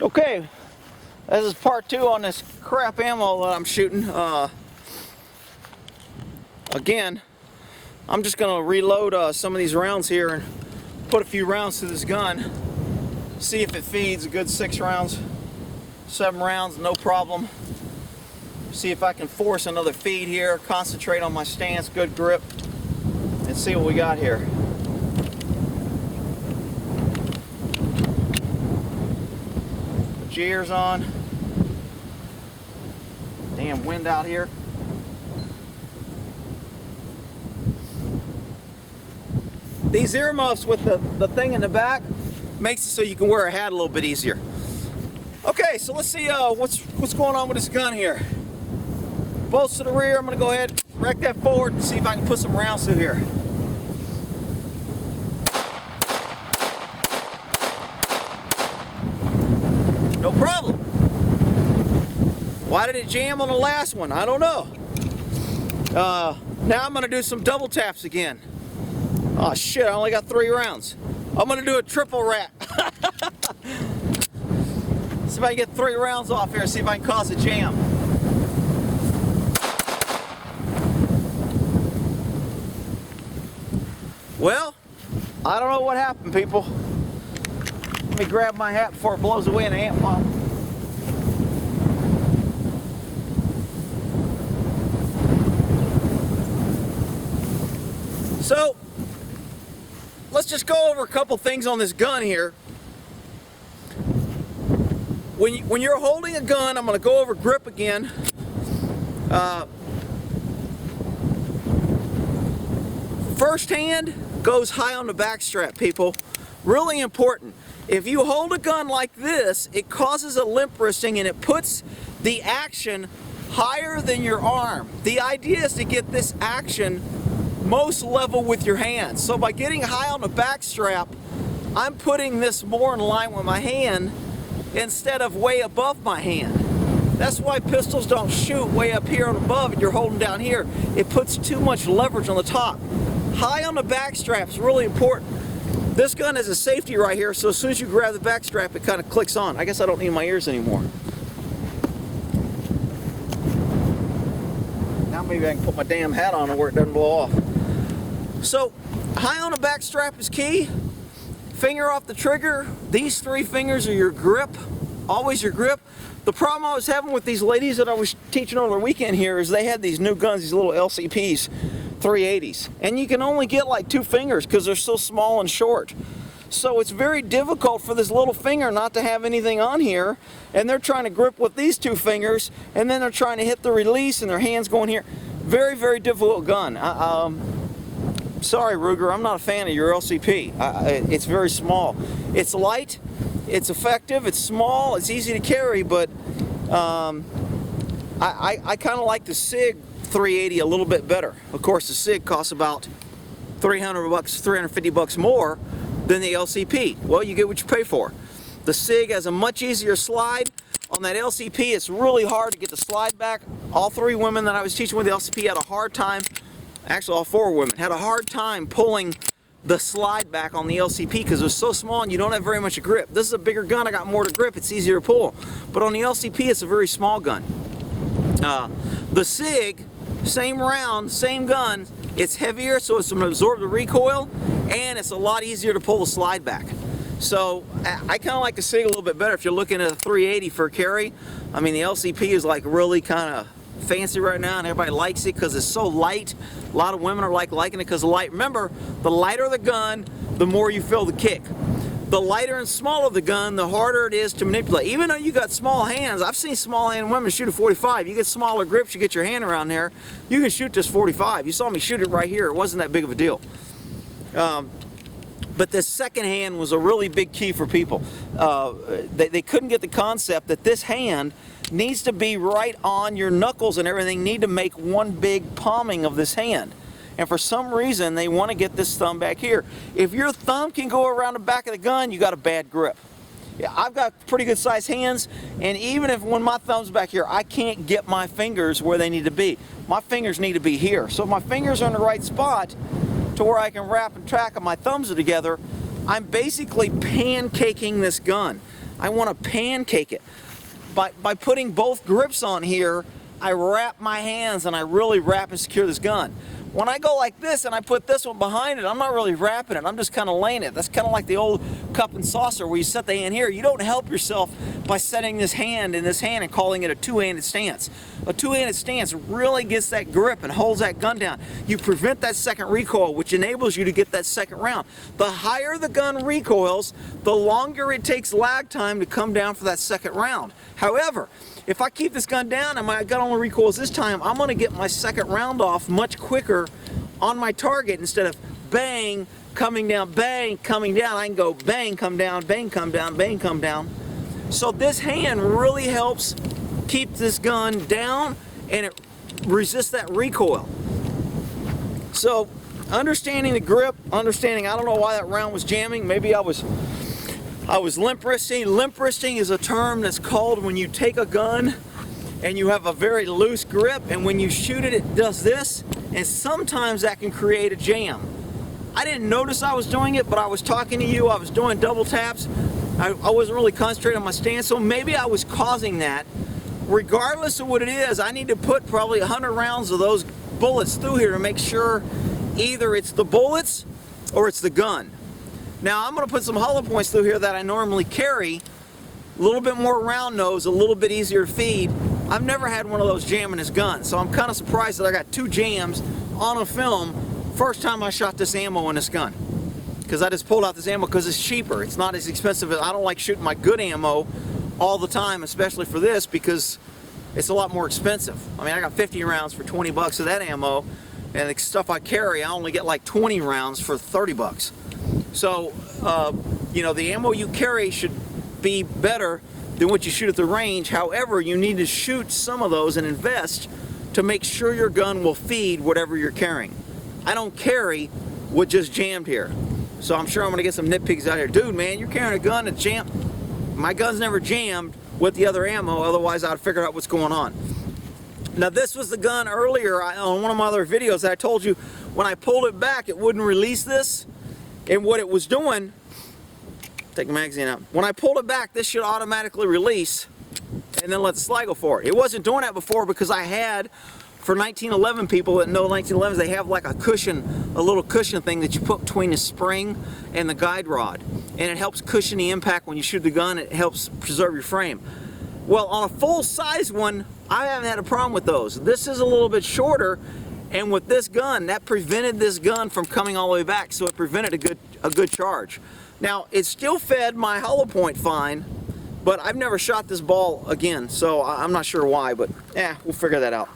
Okay, this is part 2 on this crap ammo that I'm shooting. Again, I'm just going to reload some of these rounds here and put a few rounds to this gun. See if it feeds a good 6 rounds, 7 rounds, no problem. See if I can force another feed here, concentrate on my stance, good grip, and see what we got here. Put your ears on. Damn wind out here. These earmuffs with the thing in the back makes it so you can wear a hat a little bit easier. Okay, so let's see what's going on with this gun here. Bolts to the rear. I'm going to go ahead and rack that forward and see if I can put some rounds through here. No problem. Why did it jam on the last one? I don't know. Now I'm going to do some double taps again. Oh shit, I only got 3 rounds. I'm going to do a triple rack. See if I can get 3 rounds off here, see if I can cause a jam. Well, I don't know what happened, people. Let me grab my hat before it blows away in the amp pump. So, let's just go over a couple things on this gun here. When you're holding a gun, I'm going to go over grip again. First hand goes high on the back strap, people. Really important. If you hold a gun like this, it causes a limp wristing and it puts the action higher than your arm. The idea is to get this action most level with your hands. So by getting high on the back strap, I'm putting this more in line with my hand instead of way above my hand. That's why pistols don't shoot way up here and above and you're holding down here. It puts too much leverage on the top. High on the back strap is really important. This gun has a safety right here, so as soon as you grab the back strap, it kind of clicks on. I guess I don't need my ears anymore. Now maybe I can put my damn hat on where it doesn't blow off. So, high on the back strap is key. Finger off the trigger. These 3 fingers are your grip. Always your grip. The problem I was having with these ladies that I was teaching over the weekend here is they had these new guns, these little LCPs, 380s. And you can only get like 2 fingers because they're so small and short. So it's very difficult for this little finger not to have anything on here. And they're trying to grip with these 2 fingers. And then they're trying to hit the release and their hands going here. Very, very difficult gun. Sorry, Ruger, I'm not a fan of your LCP. It's very small. It's light, it's effective, it's small, it's easy to carry, but I kind of like the SIG 380 a little bit better. Of course, the SIG costs about $300, $350 more than the LCP. Well, you get what you pay for. The SIG has a much easier slide. On that LCP, it's really hard to get the slide back. All 3 women that I was teaching with the LCP had a hard time. Actually, all 4 women had a hard time pulling the slide back on the LCP because it was so small and you don't have very much grip. This is a bigger gun, I got more to grip, it's easier to pull. But on the LCP, it's a very small gun. The SIG, same round, same gun, it's heavier so it's going to absorb the recoil and it's a lot easier to pull the slide back. So I kind of like the SIG a little bit better if you're looking at a 380 for a carry. I mean, the LCP is like really kind of fancy right now and everybody likes it because it's so light. A lot of women are liking it because of light. Remember, the lighter the gun, the more you feel the kick. The lighter and smaller the gun, the harder it is to manipulate. Even though you got small hands, I've seen small hand women shoot a 45. You get smaller grips, you get your hand around there, you can shoot this 45. You saw me shoot it right here. It wasn't that big of a deal. But this second hand was a really big key for people. They couldn't get the concept that this hand needs to be right on your knuckles and everything, need to make one big palming of this hand. And for some reason, they want to get this thumb back here. If your thumb can go around the back of the gun, you got a bad grip. Yeah, I've got pretty good sized hands, and even if when my thumb's back here, I can't get my fingers where they need to be. My fingers need to be here. So if my fingers are in the right spot to where I can wrap and track and my thumbs are together, I'm basically pancaking this gun. I want to pancake it. By putting both grips on here, I wrap my hands and I really wrap and secure this gun. When I go like this and I put this one behind it, I'm not really wrapping it, I'm just kind of laying it. That's kind of like the old cup and saucer where you set the hand here. You don't help yourself by setting this hand in this hand and calling it a two-handed stance. A two-handed stance really gets that grip and holds that gun down. You prevent that second recoil, which enables you to get that second round. The higher the gun recoils, the longer it takes lag time to come down for that second round. However, if I keep this gun down and my gun only recoils this time, I'm going to get my second round off much quicker on my target. Instead of bang, coming down, bang, coming down, I can go bang, come down, bang, come down, bang, come down. So this hand really helps keep this gun down and it resists that recoil. So understanding the grip, understanding, I don't know why that round was jamming. Maybe I was limp wristing. Limp wristing is a term that's called when you take a gun and you have a very loose grip, and when you shoot it, it does this, and sometimes that can create a jam. I didn't notice I was doing it, but I was talking to you, I was doing double taps, I wasn't really concentrating on my stance, so maybe I was causing that. Regardless of what it is, I need to put probably 100 rounds of those bullets through here to make sure either it's the bullets or it's the gun. Now I'm going to put some hollow points through here that I normally carry, a little bit more round nose, a little bit easier to feed. I've never had one of those jamming this gun, so I'm kind of surprised that I got 2 jams on a film first time I shot this ammo in this gun. Because I just pulled out this ammo because it's cheaper. It's not as expensive as, I don't like shooting my good ammo all the time, especially for this, because it's a lot more expensive. I mean, I got 50 rounds for 20 bucks of that ammo, and the stuff I carry, I only get like 20 rounds for 30 bucks. So, you know, the ammo you carry should be better than what you shoot at the range. However, you need to shoot some of those and invest to make sure your gun will feed whatever you're carrying. I don't carry what just jammed here. So I'm sure I'm gonna get some nitpicks out here. Dude, man, you're carrying a gun that jammed. My gun's never jammed with the other ammo, otherwise I'd figure out what's going on. Now this was the gun earlier on one of my other videos that I told you when I pulled it back it wouldn't release this. And what it was doing, take the magazine out, when I pulled it back this should automatically release and then let the slide go forward. It wasn't doing that before because I had, for 1911 people that know 1911s, they have like a cushion, a little cushion thing that you put between the spring and the guide rod. And it helps cushion the impact when you shoot the gun, it helps preserve your frame. Well, on a full size one, I haven't had a problem with those. This is a little bit shorter, and with this gun, that prevented this gun from coming all the way back, so it prevented a good charge. Now, it still fed my hollow point fine, but I've never shot this ball again, so I'm not sure why, but we'll figure that out.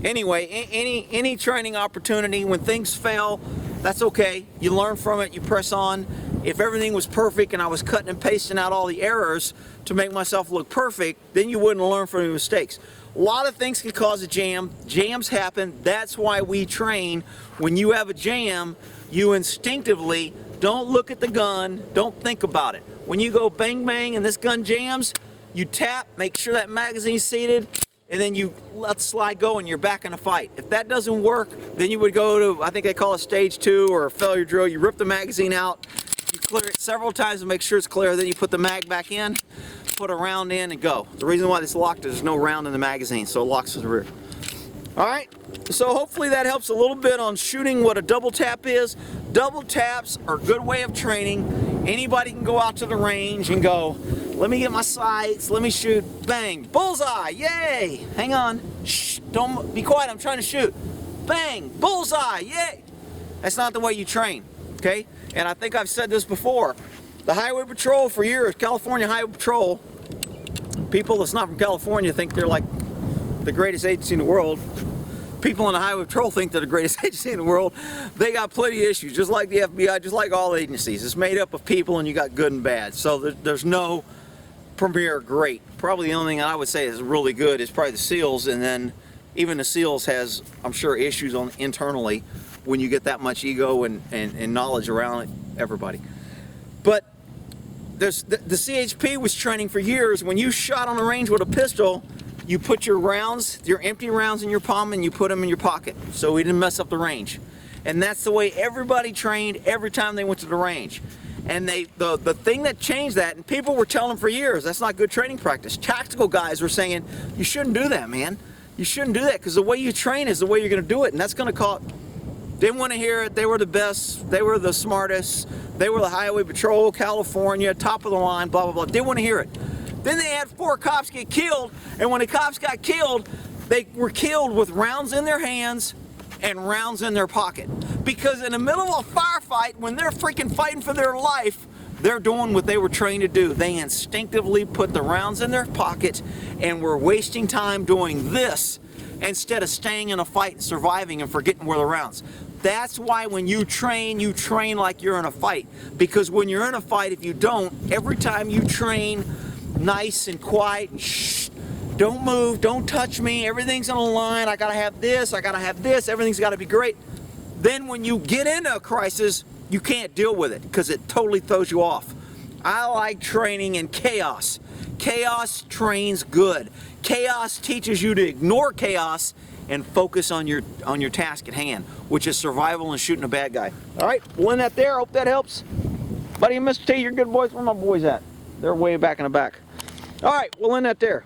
Anyway, any training opportunity, when things fail, that's okay. You learn from it, you press on. If everything was perfect and I was cutting and pasting out all the errors to make myself look perfect, then you wouldn't learn from your mistakes. A lot of things can cause a jam. Jams happen. That's why we train. When you have a jam, you instinctively don't look at the gun, don't think about it. When you go bang bang and this gun jams, you tap, make sure that magazine's seated, and then you let the slide go and you're back in a fight. If that doesn't work, then you would go to, I think they call it stage 2 or a failure drill. You rip the magazine out, you clear it several times to make sure it's clear, then you put the mag back in, put a round in and go. The reason why this locked is there's no round in the magazine, so it locks to the rear. Alright, so hopefully that helps a little bit on shooting what a double tap is. Double taps are a good way of training. Anybody can go out to the range and go, let me get my sights, let me shoot, bang, bullseye, yay! Hang on, shh, don't be quiet, I'm trying to shoot. Bang, bullseye, yay! That's not the way you train, okay? And I think I've said this before. The Highway Patrol for years, California Highway Patrol, people that's not from California think they're like the greatest agency in the world. People in the Highway Patrol think they're the greatest agency in the world. They got plenty of issues, just like the FBI, just like all agencies. It's made up of people and you got good and bad. So there's no premier great. Probably the only thing I would say is really good is probably the SEALs, and then even the SEALs has, I'm sure, issues on internally when you get that much ego and knowledge around everybody. But there's the CHP was training for years. When you shot on the range with a pistol, you put your rounds, your empty rounds in your palm, and you put them in your pocket, so we didn't mess up the range. And that's the way everybody trained every time they went to the range. And the thing that changed that, and people were telling them for years, that's not good training practice. Tactical guys were saying, you shouldn't do that, man. You shouldn't do that, because the way you train is the way you're going to do it, and that's going to cause... Didn't want to hear it. They were the best. They were the smartest. They were the Highway Patrol, California, top of the line, blah, blah, blah. Didn't want to hear it. Then they had 4 cops get killed, and when the cops got killed, they were killed with rounds in their hands and rounds in their pocket. Because in the middle of a firefight, when they're freaking fighting for their life, they're doing what they were trained to do. They instinctively put the rounds in their pocket and were wasting time doing this instead of staying in a fight and surviving and forgetting where the rounds. That's why when you train like you're in a fight. Because when you're in a fight, if you don't, every time you train nice and quiet, shh, don't move, don't touch me, everything's on a line, I gotta have this, everything's gotta be great. Then when you get into a crisis, you can't deal with it because it totally throws you off. I like training in chaos. Chaos trains good. Chaos teaches you to ignore chaos and focus on your task at hand, which is survival and shooting a bad guy. All right, we'll end that there. Hope that helps. Buddy and Mr. T, you're good boys. Where are my boys at? They're way back in the back. All right, we'll end that there.